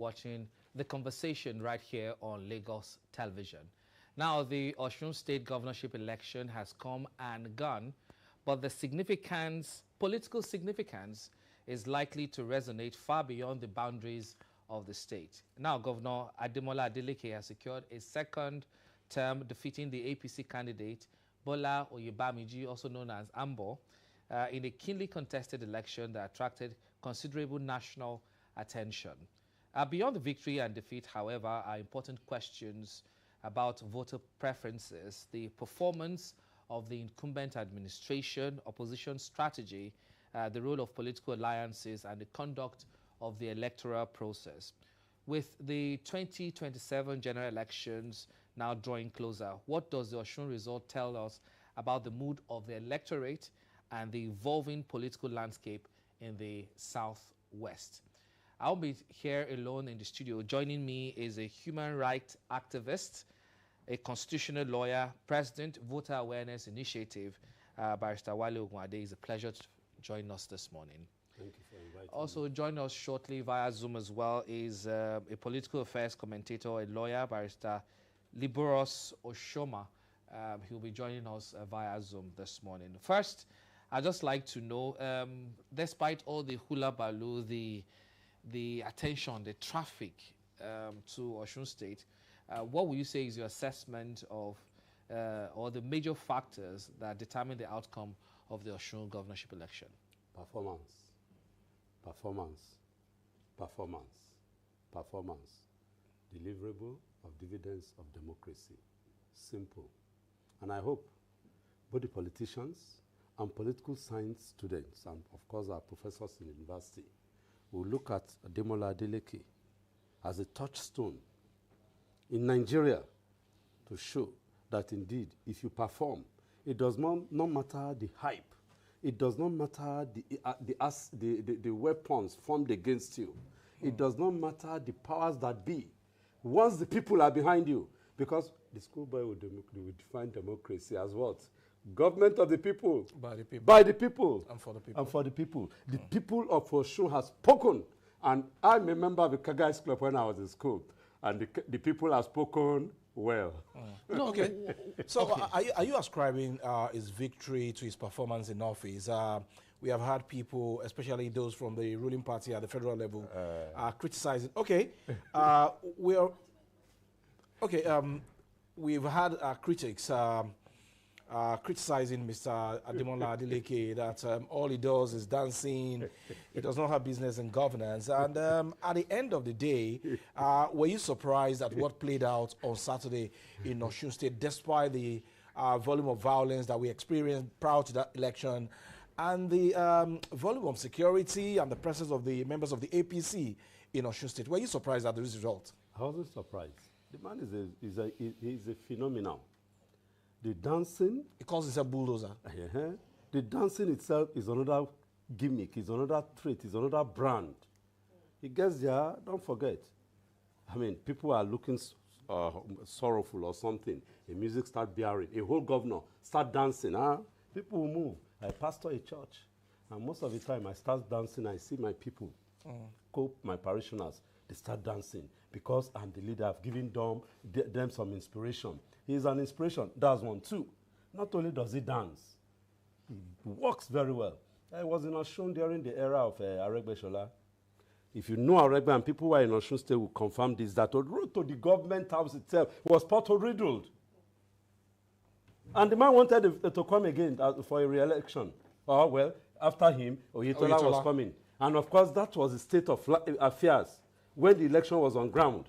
watching The Conversation right here on Lagos Television. Now, the Osun State governorship election has come and gone, but the significance, political significance, is likely to resonate far beyond the boundaries of the state. Now, Governor Ademola Adeleke has secured a second term, defeating the APC candidate Bola Oyebamiji, also known as Ambo, in a keenly contested election that attracted considerable national attention. Beyond the victory and defeat, however, are important questions about voter preferences, the performance of the incumbent administration, opposition strategy, the role of political alliances, and the conduct of the electoral process. With the 2027 general elections now drawing closer, what does the Osun result tell us about the mood of the electorate and the evolving political landscape in the Southwest? I'll be here alone in the studio. Joining me is a human rights activist, a constitutional lawyer, president, Voter Awareness Initiative, Barrister Wale Ogunade. It's a pleasure to join us this morning. Thank you for inviting me. Also join us shortly via Zoom as well is a political affairs commentator, a lawyer, Barrister Liborous Oshoma. He'll be joining us via Zoom this morning. First, I'd just like to know, despite all the hula baloo, the attention, the traffic to Osun State, what would you say is your assessment of or the major factors that determine the outcome of the Osun governorship election? Performance, performance, performance, performance. Deliverable of dividends of democracy. Simple. And I hope both the politicians and political science students, and of course our professors in university, will look at Ademola Adeleke as a touchstone in Nigeria to show that indeed, if you perform, it does not matter the hype, it does not matter the weapons formed against you, it does not matter the powers that be. Once the people are behind you, because the schoolboy will define democracy as what? Government of the people. By the people. By the people. And for the people. And for the people. The people of Osun has spoken. And I'm a member of the Kagai's Club when I was in school. And the people have spoken well. No, okay. So are you ascribing his victory to his performance in office? We have had people, especially those from the ruling party at the federal level, criticizing. Okay. We've had critics criticizing Mr. Ademola Adeleke that all he does is dancing, he does not have business and governance. And at the end of the day, were you surprised at what played out on Saturday in Osun State, despite the volume of violence that we experienced prior to that election, and the volume of security and the presence of the members of the APC in Osun State? Were you surprised at the result? I wasn't surprised. The man is a phenomenon. The dancing... He calls himself bulldozer. The dancing itself is another gimmick, is another trait, is another brand. He gets there, don't forget. I mean, people are looking sorrowful or something. The music start bearing. A whole governor start dancing. People will move. I pastor a church, and most of the time I start dancing, I see my people, my parishioners, they start dancing because I'm the leader. I've given them some inspiration. He's an inspiration. That's one, too. Not only does he dance, he works very well. I was in Osun during the era of Aregbesola. If you know Aregbe, and people who are in Osun State will confirm this, that the road to the government house itself was pothole-riddled. And the man wanted to come again for a re-election. Oh, well, after him, Oyetola was coming. And of course, that was the state of affairs when the election was on ground.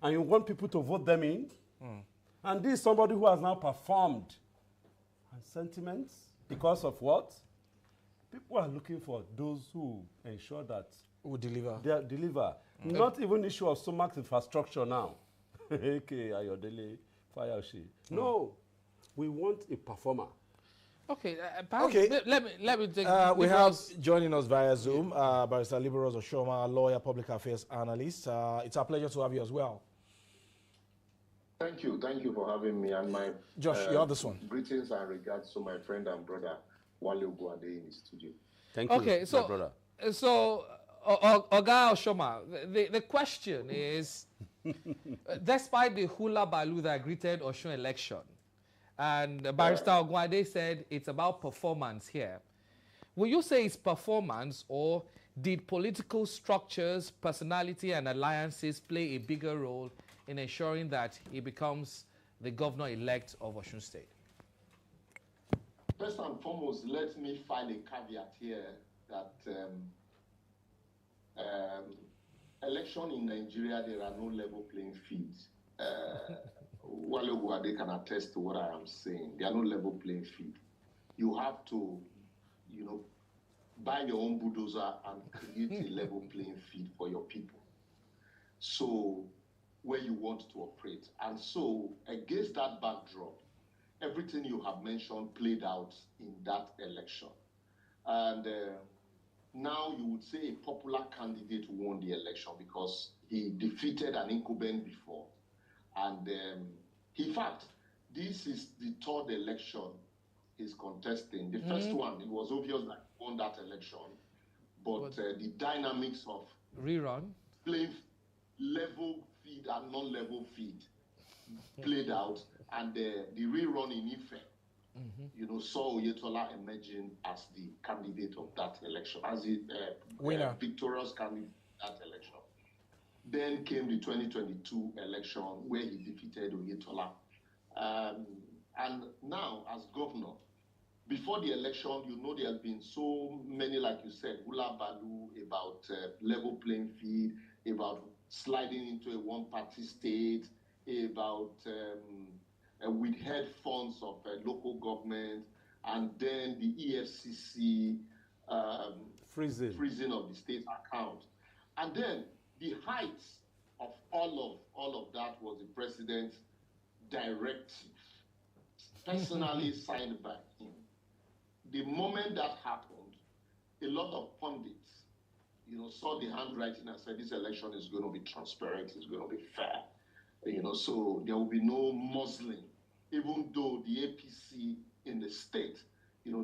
And you want people to vote them in? And this is somebody who has now performed. And sentiments, because of what? People are looking for those who ensure that who deliver. They deliver. Not even issue of stomach infrastructure now. Okay, Ayodele, Fayoshi. No, we want a performer. Okay, let me take. We have joining us via Zoom, Barrister Liborous Oshoma, lawyer, public affairs analyst. It's a pleasure to have you as well. Thank you for having me. And my Josh, you have this one. Greetings and regards to my friend and brother Wale Ogunade in the studio. Thank you, okay, so my brother. So Oga Oshoma, the question is, despite the hula baloo that greeted Osun election, and Barrister Ogunade said it's about performance here, will you say it's performance, or did political structures, personality, and alliances play a bigger role in ensuring that he becomes the governor-elect of Osun State? First and foremost, let me file a caveat here that election in Nigeria, there are no level playing fields. Wale Ogunade can attest to what I am saying. There are no level playing field. You have to, buy your own bulldozer and create a level playing field for your people. So, where you want to operate. And so, against that backdrop, everything you have mentioned played out in that election. And now you would say a popular candidate won the election because he defeated an incumbent before. And in fact, this is the third election he's contesting. The first one, it was obvious that he won that election. But the dynamics of rerun, playing level feed and non-level feed played out. And the rerun in Ife, saw Oyetola emerging as the candidate of that election, as the victorious candidate of that election. Then came the 2022 election where he defeated Oyetola. And now, as governor, before the election, there have been so many, like you said, hula baloo about level playing field, about sliding into a one-party state, about withheld funds of local government, and then the EFCC freezing of the state account. And then the height of all of that was the president's directive, personally signed by him. The moment that happened, a lot of pundits, saw the handwriting and said this election is going to be transparent, it's going to be fair. So there will be no muzzling, even though the APC in the state,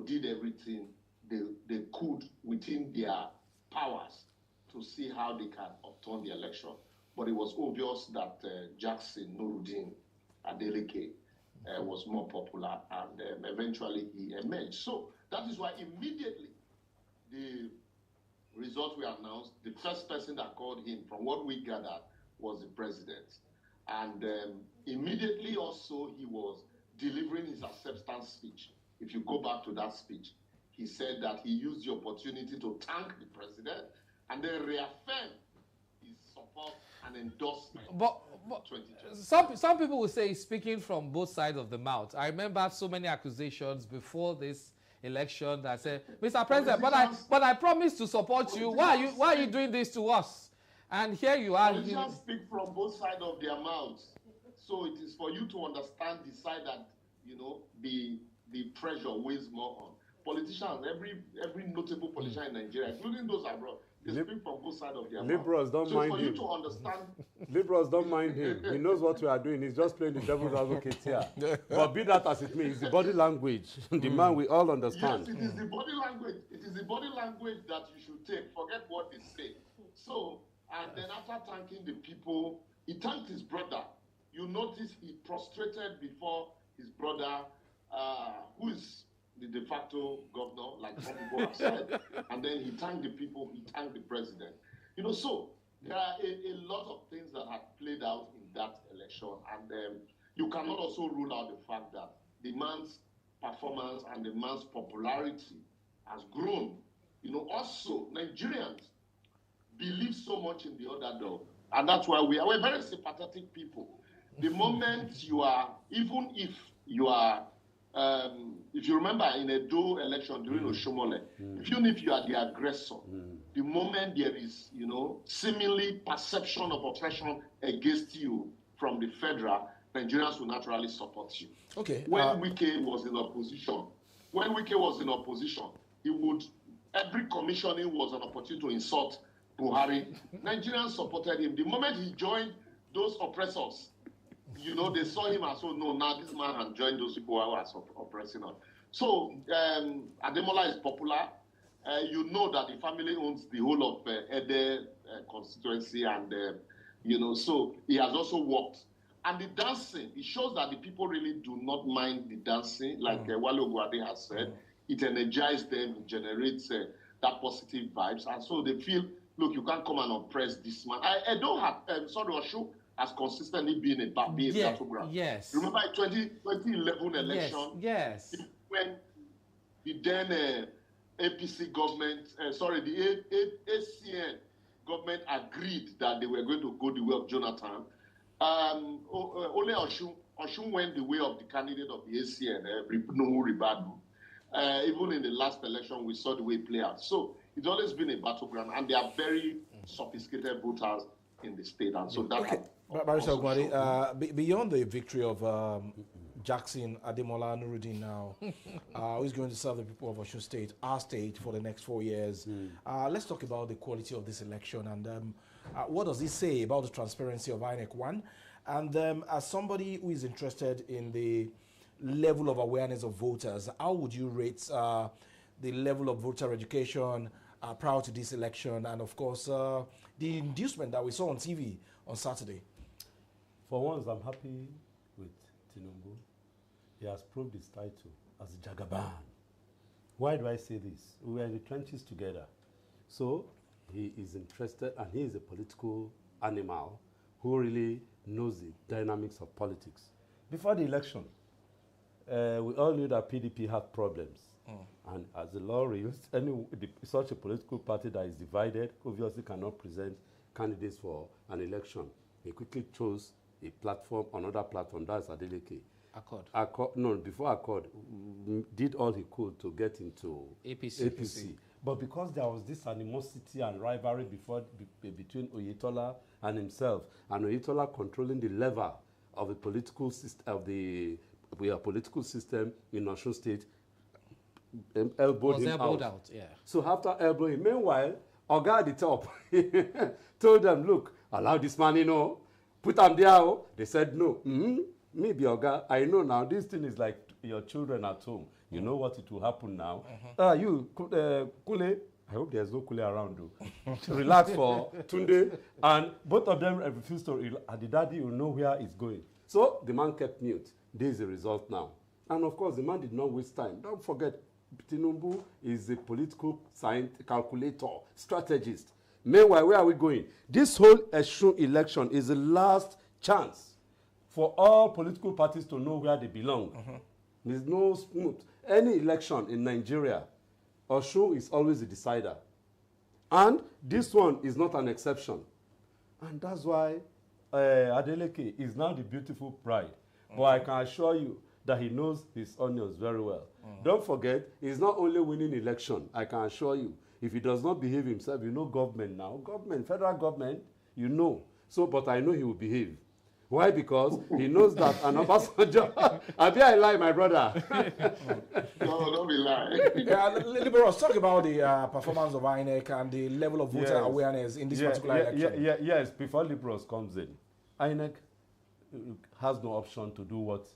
did everything they could within their powers to see how they can upturn the election. But it was obvious that Jackson Nuruddin Adeleke was more popular, and eventually he emerged. So that is why immediately the results were announced. The first person that called him, from what we gathered, was the president. And immediately also he was delivering his acceptance speech. If you go back to that speech, he said that he used the opportunity to thank the president and then reaffirm his support and endorsement. But some people will say he's speaking from both sides of the mouth. I remember so many accusations before this election that said, Mr. President, but I promised to support you. Why are you doing this to us? And here you are. Politicians speak from both sides of their mouths. So it is for you to understand the side that, the pressure weighs more on. Politicians, every notable politician in Nigeria, including those abroad, they speak from both sides of their mouths. Liborous don't mind him. So for you to understand... Liborous don't mind him. He knows what we are doing. He's just playing the devil's advocate here. But be that as it may, it's the body language. The man we all understand. Yes, it is the body language. It is the body language that you should take. Forget what they say. So... And then after thanking the people, he thanked his brother. You notice he prostrated before his brother, who is the de facto governor, like some people have said. And then he thanked the people, he thanked the president. So there are a lot of things that have played out in that election. And you cannot also rule out the fact that the man's performance and the man's popularity has grown. Also, Nigerians believe so much in the underdog, and that's why we're very sympathetic people. The moment you are, even if you are, if you remember in a Edo election during Oshoma, even if you are the aggressor, the moment there is, seemingly perception of oppression against you from the federal, Nigerians will naturally support you. Okay. When Wike was in opposition, every commissioning was an opportunity to insult Buhari. Nigerians supported him. The moment he joined those oppressors, they saw him as, now this man has joined those people who are oppressing us. So Ademola is popular. You know that the family owns the whole of Ede constituency, and so he has also worked. And the dancing, it shows that the people really do not mind the dancing, like Wale Ogunade has said. It energizes them, it generates that positive vibes, and so they feel, look, you can't come and oppress this man. I don't have, Osun has consistently been a battleground. Yes. Remember in 2011 election? Yes. When the then APC government, the ACN government agreed that they were going to go the way of Jonathan. Only Osun went the way of the candidate of the ACN, Nuhu Ribadu. Even in the last election, we saw the way it played out. So it's always been a battleground, and they are very sophisticated voters in the state. And so that. Okay. Barrister Ogunade, beyond the victory of Jackson Ademola Nuruddin now, who is going to serve the people of Osun State, our state, for the next 4 years. Let's talk about the quality of this election, and what does it say about the transparency of INEC 1? And as somebody who is interested in the level of awareness of voters, how would you rate the level of voter education prior to this election, and of course the inducement that we saw on TV on Saturday? For once, I'm happy with Tinubu. He has proved his title as Jagaban. Why do I say this? We are in the trenches together. So he is interested, and he is a political animal who really knows the dynamics of politics. Before the election, we all knew that PDP had problems. And as the law reveals, such a political party that is divided obviously cannot present candidates for an election. He quickly chose a platform, another platform, that's Adeleke. Before Accord, did all he could to get into APC. But because there was this animosity and rivalry between Oyetola and himself, and Oyetola controlling the lever of the political system, political system in Osun State, elbowed him out. Yeah. So after elbowing him, meanwhile, Oga at the top told them, look, allow this man, put him there. They said no. Me be Oga, I know now, this thing is like your children at home. You know what it will happen now. You, Kule, I hope there's no Kule around you. Relax for Tunde. And both of them refused to, and the daddy will know where it's going. So the man kept mute. There is the result now. And of course, the man did not waste time. Don't forget, Tinubu is a political scientist, calculator, strategist. Meanwhile, where are we going? This whole Osun election is the last chance for all political parties to know where they belong. There's no smooth. Any election in Nigeria, Osun is always the decider. And this one is not an exception. And that's why Adeleke is now the beautiful bride. But I can assure you that he knows his onions very well. Don't forget, he's not only winning election, I can assure you. If he does not behave himself, government now. Government, federal government, So, but I know he will behave. Why? Because he knows that an Obasanjo. I lie, my brother. No, don't be lying. Liborous, talk about the performance of INEC and the level of voter awareness in this particular election. Yes, before Liborous comes in, INEC has no option to do what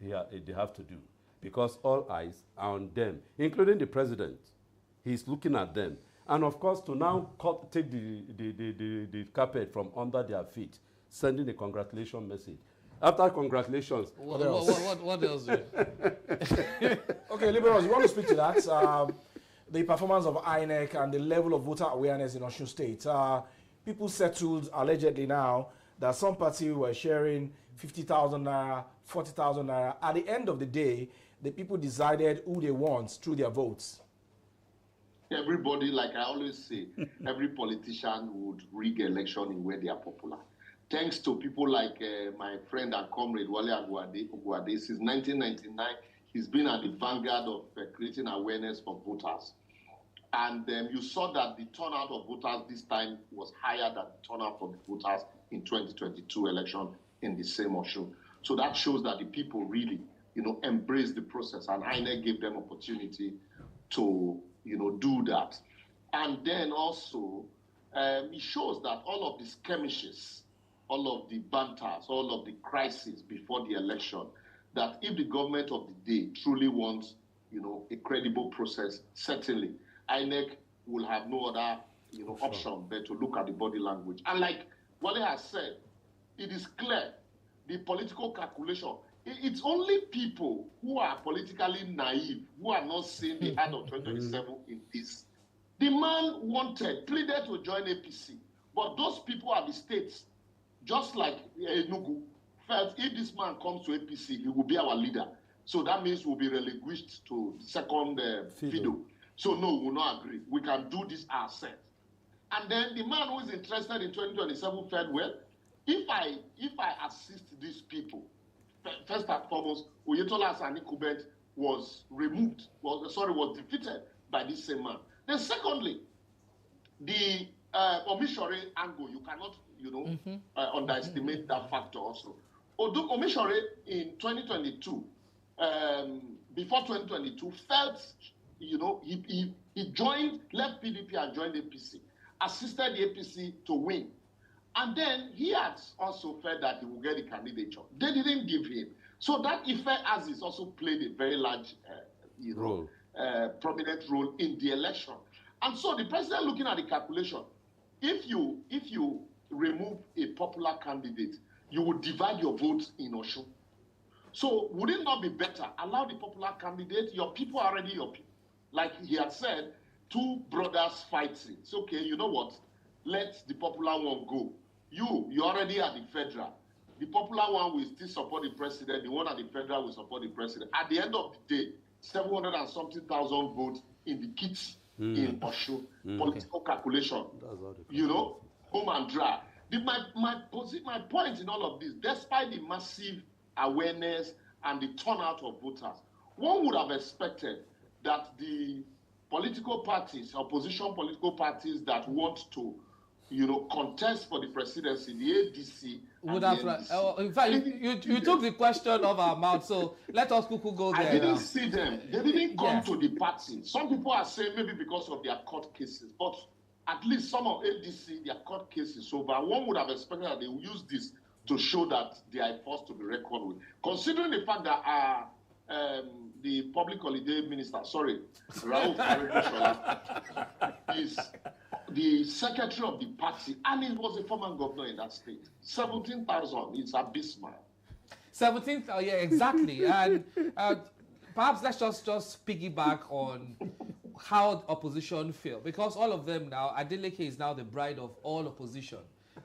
they have to do, because all eyes are on them, including the president. He's looking at them. And of course, to now take the carpet from under their feet, sending a congratulation message. After congratulations, what else? Okay, Liborous, you want to speak to that? The performance of INEC and the level of voter awareness in Osun State. People settled allegedly now that some party were sharing 50,000 naira, 40,000 naira. At the end of the day, the people decided who they want through their votes. Everybody, like I always say, every politician would rig election in where they are popular. Thanks to people like my friend and comrade Wale Ogunade, since 1999, he's been at the vanguard of creating awareness for voters. And you saw that the turnout of voters this time was higher than the turnout of the voters in 2022 election in the same Osun. So that shows that the people really, embraced the process, and INEC gave them opportunity to, do that. And then also, it shows that all of the skirmishes, all of the banters, all of the crises before the election, that if the government of the day truly wants, a credible process, certainly INEC will have no other option but to look at the body language. And like Wale has said, it is clear the political calculation. It's only people who are politically naive, who are not seeing the hand of 2027 in this. The man pleaded to join APC, but those people at the states, just like Enugu, felt if this man comes to APC, he will be our leader. So that means we'll be relinquished to second Fido. So no, we will not agree. We can do this ourselves. And then the man who is interested in 2027 felt, well, if I assist these people, first and foremost, Oyetola Sani Kubet was defeated by this same man. Then secondly, the Omishore angle, you cannot, underestimate that factor also. Omishore in 2022, before 2022, felt, he joined, left PDP and joined APC, assisted the APC to win. And then he had also felt that he would get the candidature. They didn't give him. So that effect as is also played a very large, prominent role in the election. And so the president looking at the calculation, if you remove a popular candidate, you would divide your votes in Osun. So would it not be better? Allow the popular candidate, your people are already your people. Like he had said, two brothers fighting. It's okay, you know what? Let the popular one go. You already at the federal. The popular one will still support the president. The one at the federal will support the president. At the end of the day, 700 and something thousand votes in the kits in Osun. Political calculation. Home and dry. My point in all of this, despite the massive awareness and the turnout of voters, one would have expected that the political parties, opposition political parties that want to contest for the presidency, the ADC, would have. In fact, you took the question off our mouth, so let us go there. I didn't see them. They didn't come to the party. Some people are saying maybe because of their court cases, but at least some of ADC, their court cases over. One would have expected that they will use this to show that they are forced to be reckoned with. Considering the fact that the public holiday minister, Rauf Aregbesola, is the secretary of the party, and he was a former governor in that state. 17,000 is abysmal. 17,000, yeah, exactly. And perhaps let's just piggyback on how opposition feel, because all of them now, Adeleke is now the bride of all opposition.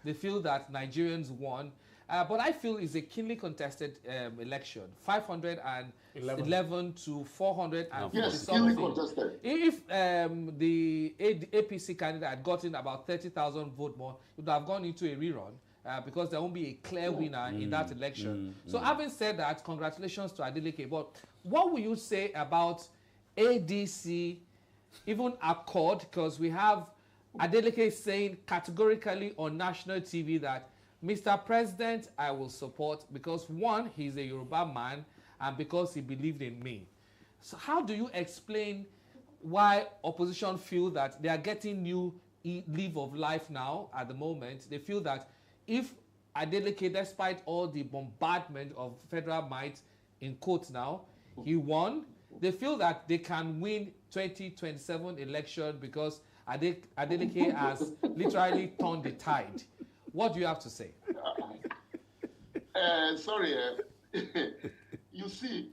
They feel that Nigerians won. But I feel it's a keenly contested election. 511 to 450 yes, something. keenly contested. If the APC candidate had gotten about 30,000 votes more, it would have gone into a rerun because there won't be a clear winner in that election. So having said that, congratulations to Adeleke. But what will you say about ADC, even Accord? Because we have Adeleke saying categorically on national TV that Mr. President, I will support because, one, he's a Yoruba man and because he believed in me. So how do you explain why opposition feel that they are getting new leave of life now at the moment? They feel that if Adeleke, despite all the bombardment of federal might in court now, he won, they feel that they can win 2027 election because Adeleke has literally turned the tide. What do you have to say? You see,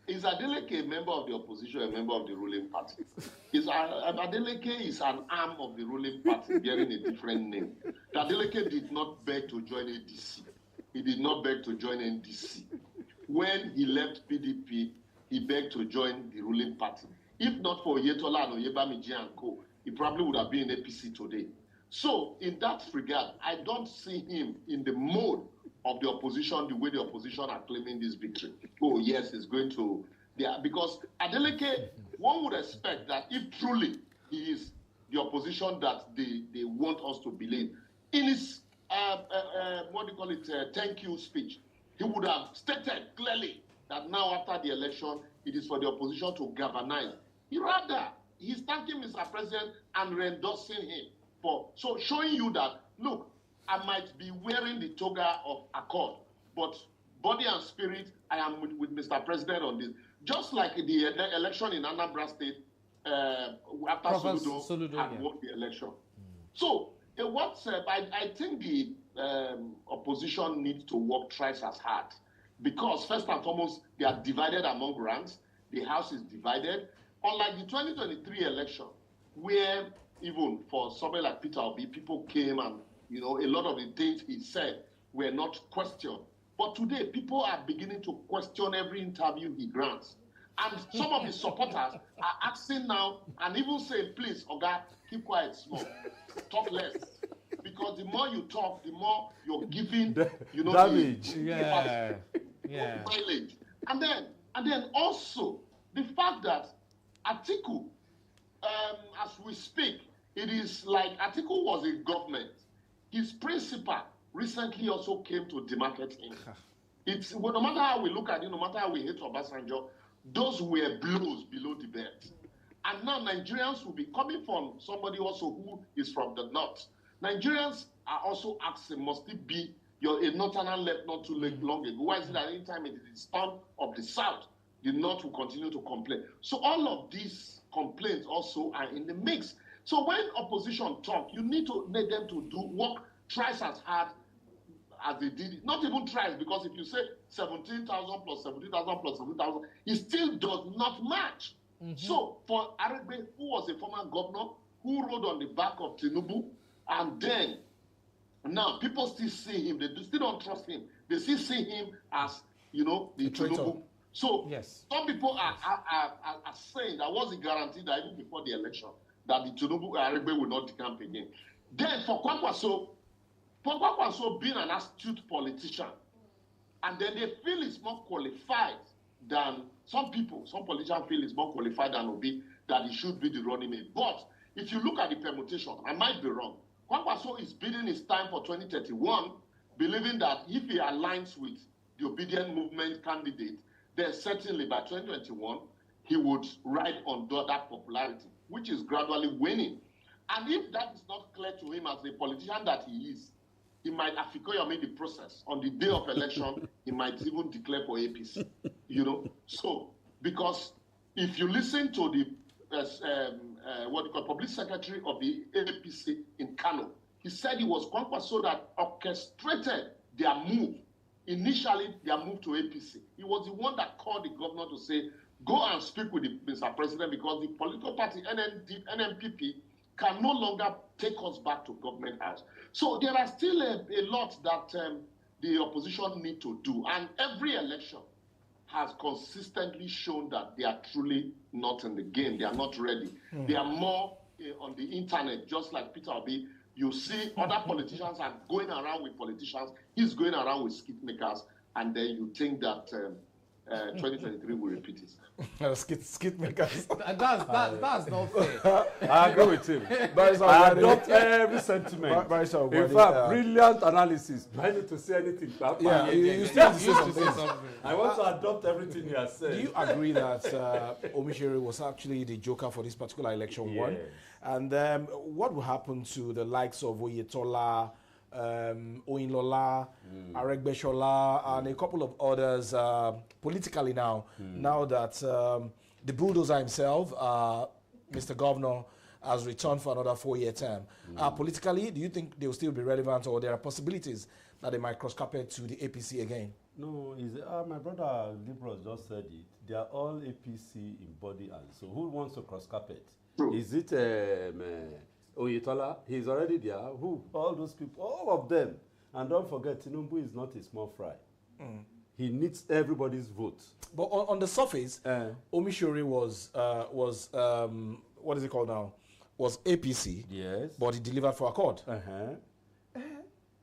is Adeleke a member of the opposition, a member of the ruling party? Adeleke is an arm of the ruling party bearing a different name. Adeleke did not beg to join ADC. He did not beg to join NDC. When he left PDP, he begged to join the ruling party. If not for Oyetola and Oyebamiji and co., he probably would have been in APC today. So, in that regard, I don't see him in the mode of the opposition, the way the opposition are claiming this victory. Oh, yes, it's going to... because Adeleke, one would expect that if truly he is the opposition that they want us to believe, in his, thank you speech, he would have stated clearly that now after the election, it is for the opposition to galvanize. He's thanking Mr. President and re-endorsing him. So showing you that, look, I might be wearing the toga of Accord, but body and spirit, I am with Mr. President on this. Just like the election in Anambra State, after Soludo had won the election. So, I think the opposition needs to work twice as hard because, first and foremost, they are divided among ranks. The House is divided. Unlike the 2023 election, where even for somebody like Peter Obi, people came and, a lot of the things he said were not questioned. But today, people are beginning to question every interview he grants. And some of his supporters are asking now and even saying, please, Oga, keep quiet small, talk less. Because the more you talk, the more you're giving, damage. Mileage. And then also, the fact that Atiku, as we speak, it is like Atiku was in government. His principal recently also came to demarcate him. No matter how we look at it, no matter how we hate Obasanjo, those were blows below the belt. And now Nigerians will be coming from somebody also who is from the north. Nigerians are also asking, must it be a northern left not too long ago? Why is it that anytime it is turn of the south, the north will continue to complain? So all of these complaints also are in the mix. So when opposition talk, you need them to work twice as hard as they did it. Not even twice, because if you say 17,000 plus 17,000 plus 17,000, it still does not match. So for Aregbe, who was a former governor, who rode on the back of Tinubu, and then now people still see him, they still don't trust him. They still see him as, the Tinubu. So some people are saying that was a guarantee that even before the election, that the Tinubu Aregbe will not decamp again. Then for Kwankwaso being an astute politician, and then they feel he's more qualified than some politicians feel he's more qualified than Obi, that he should be the running mate. But if you look at the permutation, I might be wrong. Kwankwaso is bidding his time for 2031, believing that if he aligns with the obedient movement candidate, then certainly by 2021, he would ride on that popularity, which is gradually waning. And if that is not clear to him as a politician that he is, he might afikoyome the process. On the day of election, he might even declare for APC. So, because if you listen to the public secretary of the APC in Kano, he said it was Kwankwaso that orchestrated their move. Initially, their move to APC. He was the one that called the governor to say, go and speak with Mr. President, because the political party, NMPP, can no longer take us back to government house. So there are still a lot that the opposition need to do. And every election has consistently shown that they are truly not in the game. They are not ready. They are more on the internet, just like Peter Obi. You see other politicians are going around with politicians. He's going around with skit makers. And then you think that 2023 will repeat it. skit makers. That's not fair. I agree with him. I adopt every sentiment. In fact, brilliant analysis. Do I need to say anything? You still need to say something. I want to adopt everything he has said. Do you agree that Omishere was actually the joker for this particular election one? And what will happen to the likes of Oyetola, Oyinlola, Aregbesola, and a couple of others politically now that the bulldozer himself, Mr. Governor, has returned for another 4-year term? Politically, do you think they will still be relevant, or there are possibilities that they might cross carpet to the APC again? No, my brother Liborous just said it. They are all APC in body and so who wants to cross carpet? Is it Oyetola? He's already there. Who? All those people, all of them. And don't forget, Tinubu is not a small fry. He needs everybody's vote. But on the surface, Omishere was what is it called now? Was APC. Yes. But he delivered for Accord.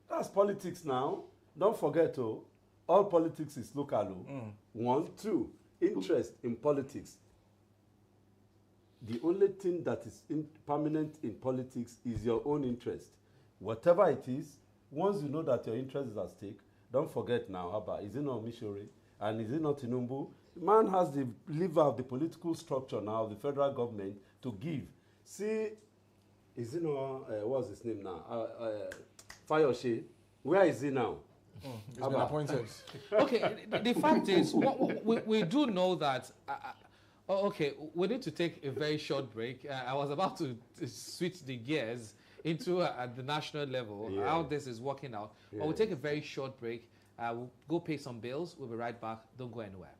That's politics now. Don't forget, all politics is local. 1, 2, interest in politics. The only thing that is permanent in politics is your own interest. Whatever it is, once you know that your interest is at stake, don't forget now, Abba, is it not Omishere? And is it not Tinubu? Man has the lever of the political structure now, of the federal government, to give. See, is it not, what's his name now? Fayoshe. Where is he now? He's been appointed. Okay, the fact is, we do know that Oh, okay, we need to take a very short break. I was about to switch the gears into at the national level, how this is working out. But we'll take a very short break. We'll go pay some bills. We'll be right back. Don't go anywhere.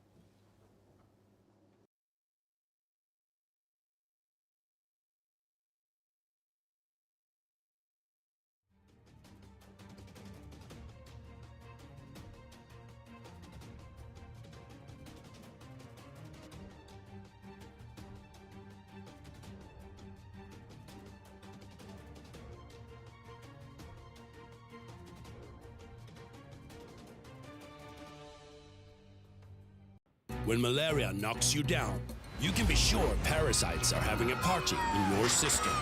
When malaria knocks you down, you can be sure parasites are having a party in your system.